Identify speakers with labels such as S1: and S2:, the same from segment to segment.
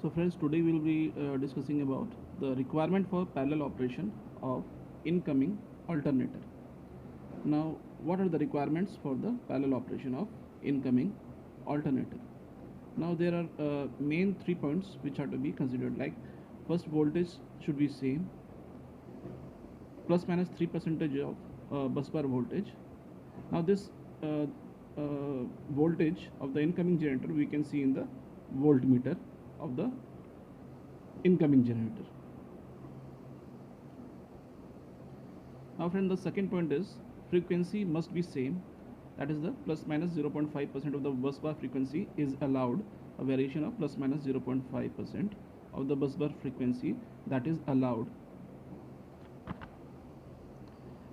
S1: So friends, today we will be discussing about the requirement for parallel operation of incoming alternator. Now, what are the requirements for the parallel operation of incoming alternator? Now, there are main 3 points which are to be considered, like first, voltage should be same, plus minus 3% of busbar voltage. Now, this voltage of the incoming generator we can see in the voltmeter of the incoming generator. Now friend, the second point is frequency must be same, that is the plus minus 0.5% of the busbar frequency is allowed, a variation of plus minus 0.5% of the busbar frequency that is allowed.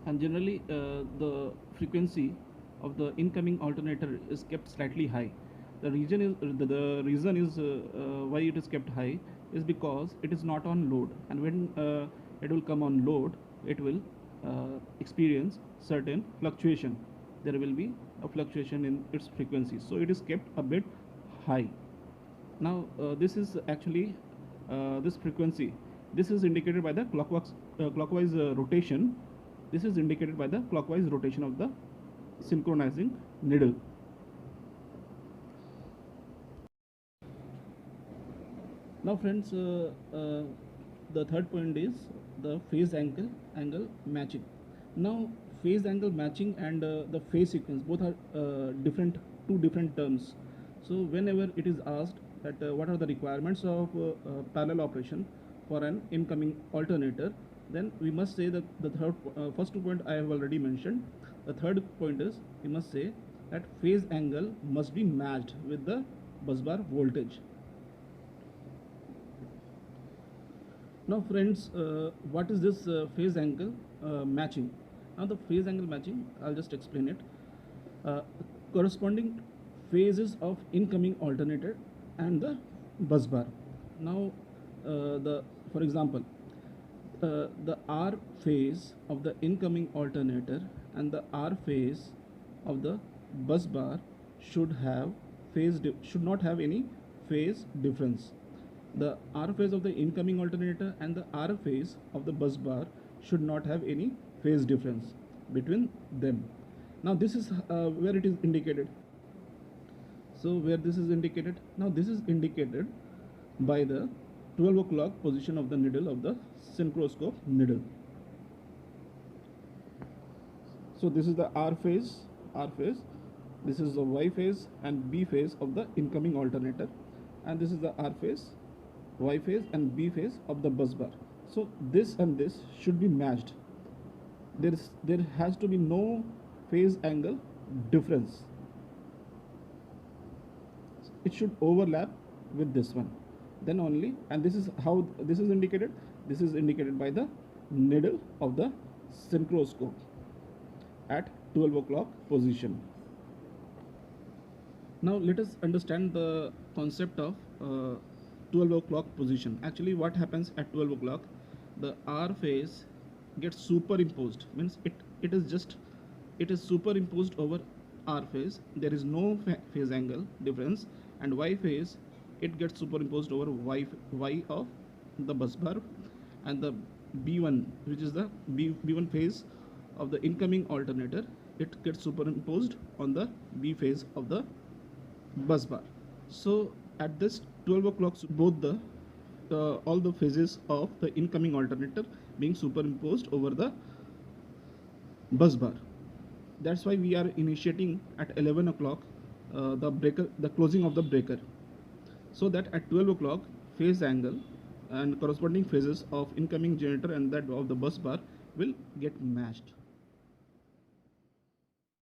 S1: And generally the frequency of the incoming alternator is kept slightly high. The reason is why it is kept high is because it is not on load, and when it will come on load, it will experience certain fluctuation. There will be a fluctuation in its frequency, so it is kept a bit high. Now this is actually this frequency. This is indicated by the clockwise rotation. This is indicated by the clockwise rotation of the synchronizing needle. Now friends, the third point is the phase angle matching. Now phase angle matching and the phase sequence both are two different terms. So whenever it is asked that what are the requirements of parallel operation for an incoming alternator, then we must say that the first 2 points I have already mentioned. The third point is we must say that phase angle must be matched with the busbar voltage. Now friends, what is this phase angle matching? Now the phase angle matching, I'll just explain it. Corresponding phases of incoming alternator and the busbar. Now for example, the R phase of the incoming alternator and the R phase of the busbar should not have any phase difference. The R phase of the incoming alternator and the R phase of the busbar should not have any phase difference between them. Now this is where it is indicated. So where this is indicated? Now this is indicated by the 12 o'clock position of the needle of the synchroscope needle. So this is the R phase, this is the Y phase and B phase of the incoming alternator, and this is the R phase, Y phase and B phase of the busbar. So this and this should be matched. There has to be no phase angle difference. It should overlap with this one, then only. And this is how this is indicated. This is indicated by the needle of the synchroscope at 12 o'clock position. Now let us understand the concept of 12 o'clock position. Actually what happens at 12 o'clock, the R phase gets superimposed, means it is superimposed over R phase. There is no phase angle difference. And Y phase, it gets superimposed over Y of the busbar, and the B1, which is the B1 phase of the incoming alternator, it gets superimposed on the B phase of the busbar. So at this 12 o'clock, both the all the phases of the incoming alternator being superimposed over the busbar. That's why we are initiating at 11 o'clock the closing of the breaker, so that at 12 o'clock phase angle and corresponding phases of incoming generator and that of the busbar will get matched.